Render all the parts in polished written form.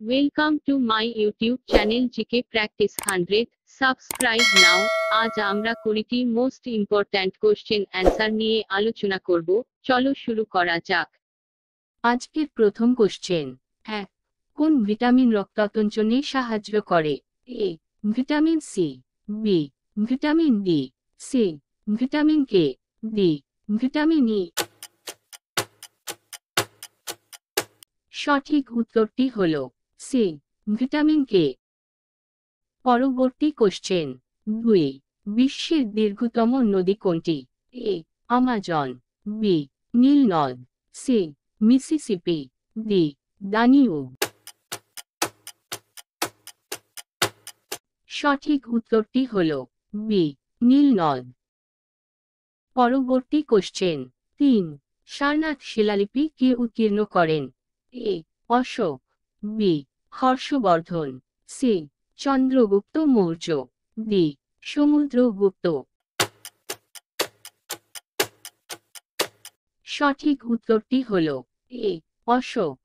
Welcome to my YouTube channel GK Practice 100. Subscribe now. আজ আমরা কুড়িটি মোস্ট ইম্পর্ট্যান্ট কোশ্চেন অ্যান্সার নিয়ে আলোচনা করব। চলো শুরু করা যাক। আজকের প্রথম কোশ্চেন। 1. কোন ভিটামিন রক্তচঞ্চনে সাহায্য করে? A. Vitamin C, B. Vitamin D, C. Vitamin K, D. Vitamin E. সঠিক উত্তরটি হল সি. ভিটামিন কে। পরবর্তী কোশ্চেন। 2. বিশ্বের দীর্ঘতম নদী কোনটি? এ. Amazon, B. নীল নদ, সি. Mississippi, D. দানিউব। সঠিক উত্তরটি হল বি. নীল নদ। পরবর্তী কোশ্চেন। 3. সারনাথ শিলালিপি কে উৎকীর্ণ করেন? A. Ashoka, B. Harshavardhana, C. Chandragupta Maurya, D. Samudragupta. সঠিক উত্তরটি হল এ. অশোক।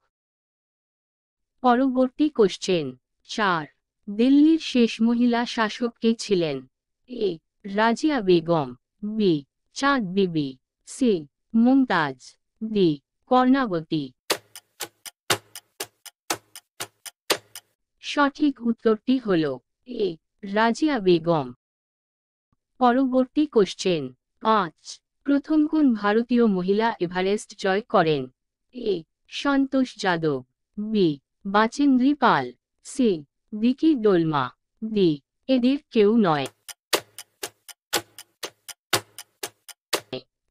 পরবর্তী কোশ্চেন। 4. দিল্লির শেষ মহিলা শাসক কে ছিলেন? এ. রাজিয়া বেগম, বি. চাঁদ বিবি, সি. মুমতাজ, ডি. কর্ণাবতী। সঠিক উত্তরটি হল এ. রাজিয়া বেগম। পরবর্তী কোশ্চেন। 5. প্রথম কোন ভারতীয় মহিলা এভারেস্ট জয় করেন? এ. সন্তোষ যাদব, বি. বাচেন্দ্রী পাল, সি. ভিকি ডোলমা, ডি. এদের কেউ নয়।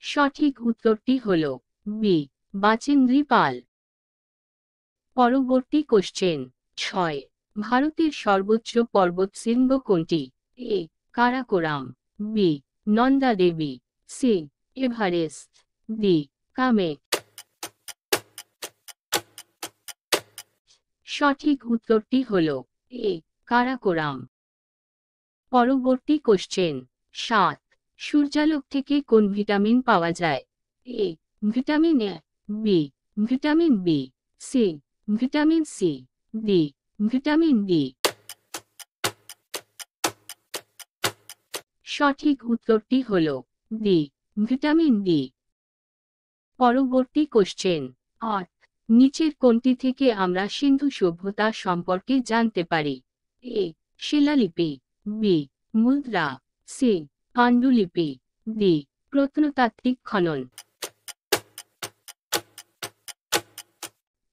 সঠিক উত্তরটি হল বি. বাচেন্দ্রী পাল। পরবর্তী কোশ্চেন। 6. ভারতের সর্বোচ্চ পর্বতশৃঙ্গ কোনটি? A. Karakoram, B. Nanda Devi, C. Everest, D. Kamet. সঠিক উত্তরটি হল এ. কারাকোরাম। পরবর্তী কোশ্চেন। 7. সূর্যালোক থেকে কোন ভিটামিন পাওয়া যায়? A. Vitamin A, B. Vitamin B, C. Vitamin C, D. Vitamin D. সঠিক উত্তরটি হল ডি. Vitamin D. পরবর্তী কোশ্চেন। 8. নিচের কোনটি থেকে আমরা সিন্ধু সভ্যতা সম্পর্কে জানতে পারি? এ. শিলালিপি, বি. মুদ্রা, সি. পান্ডুলিপি, ডি. প্রত্নতাত্ত্বিক খনন।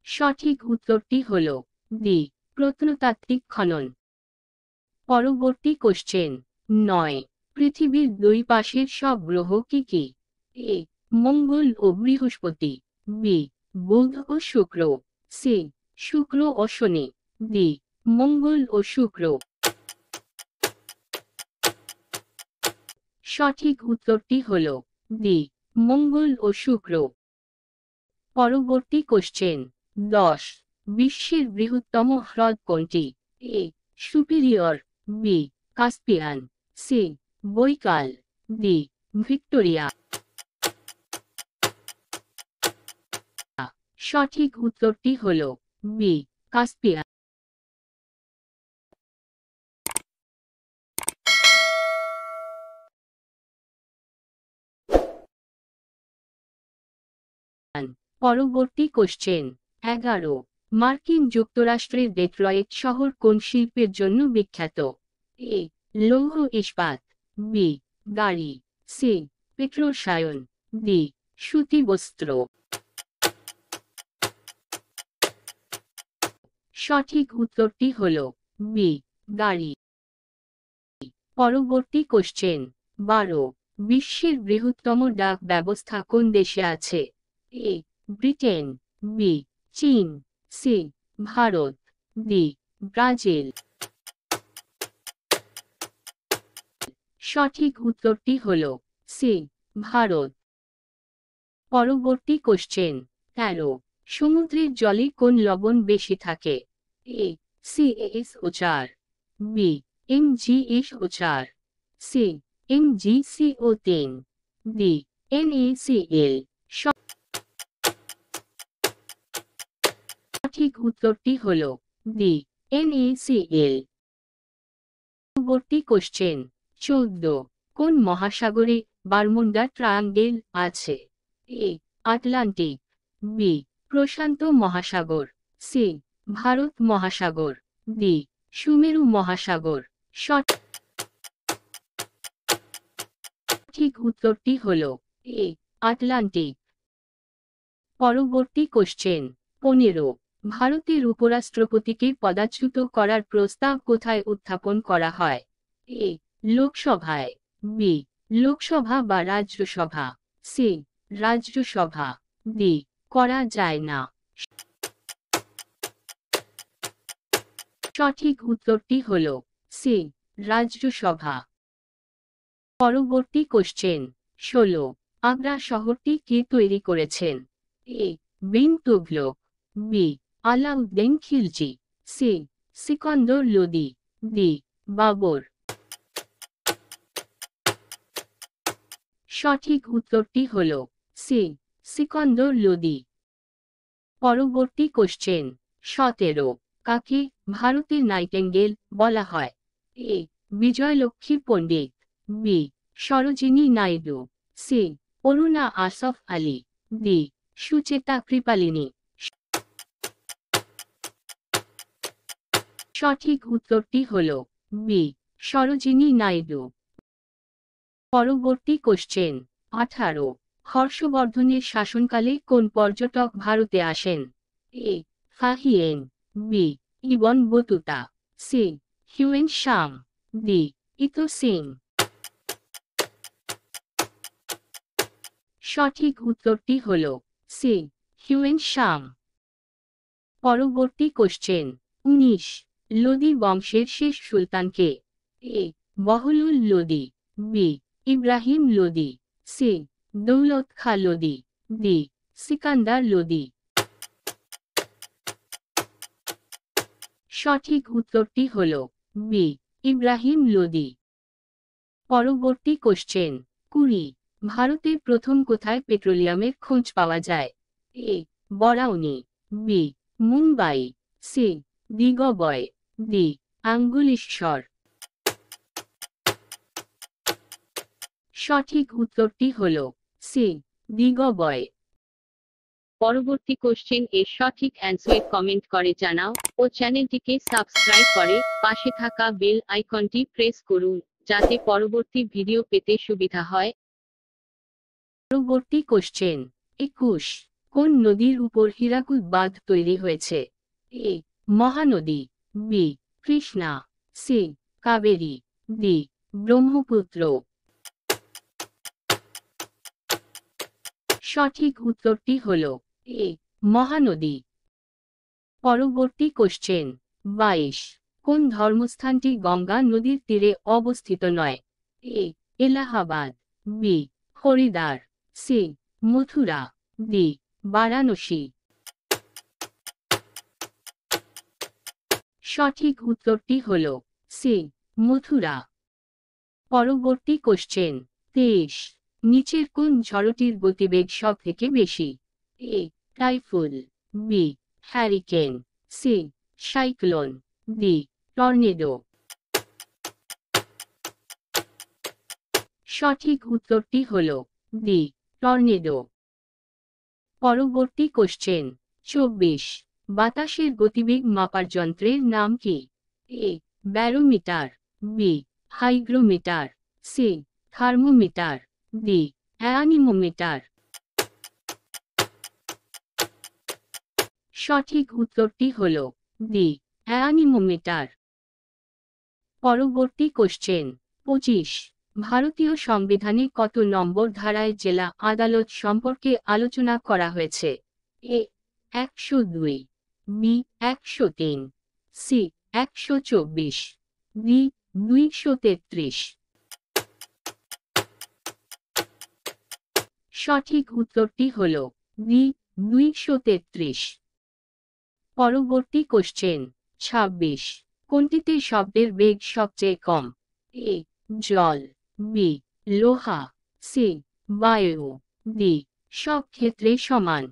সঠিক উত্তরটি হল ডি. প্রত্নতাত্ত্বিক খনন। পরবর্তী কোশ্চেন। 9. পৃথিবীর দুই পাশের সব গ্রহ কি কি? এ. মঙ্গল ও বৃহস্পতি, বি. বুধ ও শুক্র, সি. শুক্র ও শনি, ডি. মঙ্গল ও শুক্র। সঠিক উত্তরটি হল ডি. মঙ্গল ও শুক্র। পরবর্তী কোশ্চেন। 10. বিশ্বের বৃহত্তম হ্রদ কোনটি? A. Superior, B. Caspian, C. Baikal, D. Victoria. সঠিক উত্তরটি হল বি. কাস্পিয়ান। পরবর্তী কোশ্চেন। 11. মার্কিন যুক্তরাষ্ট্রের ডেট্রয়েট শহর কোন শিল্পের জন্য বিখ্যাত? এ. লৌহ ইস্পাত, বি. গাড়ি, সি. পেট্রোরসায়ন, ডি. সুতি বস্ত্র। সঠিক উত্তরটি হল বি. গাড়ি। পরবর্তী কোশ্চেন। 12. বিশ্বের বৃহত্তম ডাক ব্যবস্থা কোন দেশে আছে? এ. Britain, B. চীন, সি. ভারত, ডি. ব্রাজিল। সঠিক উত্তরটি হল সি. ভারত। পরবর্তী কোশ্চেন। 13. সমুদ্রের জলে কোন লবণ বেশি থাকে? A. CaSO4, B. MgSO4, C. MgCO3, D. NaCl। সঠিক উত্তরটি হল ডি NaCl। পরবর্তী কোশ্চেন 14। কোন মহাসাগরে বারমুডা ট্রায়াঙ্গেল আছে? এ আটলান্টিক, বি প্রশান্ত মহাসাগর, সি ভারত মহাসাগর, ডি সুমেরু মহাসাগর। সঠিক উত্তরটি হল এ আটলান্টিক। পরবর্তী কোশ্চেন 15। ভারতের উপরাষ্ট্রপতিকে পদচ্যুত করার প্রস্তাব কোথায় উত্থাপন করা হয়? এ লোকসভায়, বি লোকসভা বা রাজ্যসভা, সি রাজ্যসভা, ডি করা যায় না। সঠিক উত্তরটি হল সি রাজ্যসভা। পরবর্তী কোশ্চেন 16। আগ্রা শহরটি কে তৈরি করেছেন? A bin Tughlaq, B Alauddin Khilji, C Sikandar Lodi, D Babur. সঠিক উত্তরটি হল সি সিকন্দর লোদি। পরবর্তী কোশ্চেন 17। কাকে ভারতের নাইটেঙ্গেল বলা হয়? A Vijayalakshmi Pandit, B Sarojini Naidu, C Aruna Asaf Ali, D Sucheta Kripalani. সঠিক উত্তরটি হল বি সরোজিনী নাইডু। পরবর্তী কোশ্চেন 18। হর্ষবর্ধনের শাসনকালে কোন পর্যটক ভারতে আসেন? A Fahien, B Ibn Battuta, C Hiuen Tsang, D I Tsing. সঠিক উত্তরটি হল সি হিউয়েন সাং। পরবর্তী কোশ্চেন 19। লোদি বংশের শেষ সুলতানকে? এ বহলুল লোদি, বি ইব্রাহিম লোদি, সি দৌলত খাঁ লোদি, ডি সিকান্দার লোদি। সঠিক উত্তরটি হল বি ইব্রাহিম লোদি। পরবর্তী কোশ্চেন 20। ভারতে প্রথম কোথায় পেট্রোলিয়ামের খোঁজ পাওয়া যায়? এ বরাউনি, বি মুম্বাই, সি দিগবয়, ডি আঙ্গুলিশ্বর। সঠিক উত্তরটি হল সি দিগবয়। পরবর্তী কোশ্চেন এর সঠিক অ্যান্সার কমেন্ট করে জানাও ও চ্যানেলটিকে সাবস্ক্রাইব করে পাশে থাকা বেল আইকনটি প্রেস করুন যাতে পরবর্তী ভিডিও পেতে সুবিধা হয়। পরবর্তী কোশ্চেন 21। কোন নদীর উপর হীরাকুদ বাঁধ তৈরি হয়েছে? A Mahanadi, B Krishna, C Kaveri, D Brahmaputra. সঠিক উত্তরটি হল এ মহানদী। পরবর্তী কোশ্চেন 22। কোন ধর্মস্থানটি গঙ্গা নদীর তীরে অবস্থিত নয়? A Allahabad, B Haridwar, C Mathura, D Varanasi. সঠিক উত্তরটি হল সি মথুরা। পরবর্তী কোশ্চেন 23। নিচের কোন ঝড়টির গতিবেগ সব থেকে বেশি? A typhoon, B hurricane, C cyclone, D tornado. সঠিক উত্তরটি হল ডি টর্নেডো। পরবর্তী কোশ্চেন 24। বাতাসের গতিবেগ মাপার যন্ত্রের নাম কি? A barometer, B hygrometer, C thermometer, D anemometer. সঠিক উত্তরটি হল ডি অ্যানিমোমিটার। পরবর্তী কোশ্চেন 25। ভারতীয় সংবিধানে কত নম্বর ধারায় জেলা আদালত সম্পর্কে আলোচনা করা হয়েছে? এ 102, বি 103, সি 124, ডি 233। সঠিক উত্তরটি হল ডি 233। পরবর্তী কোশ্চেন 26। কোনটিতে শব্দের বেগ সবচেয়ে কম? এ জল, বি লোহা, সি বায়ু, ডি সব ক্ষেত্রে সমান।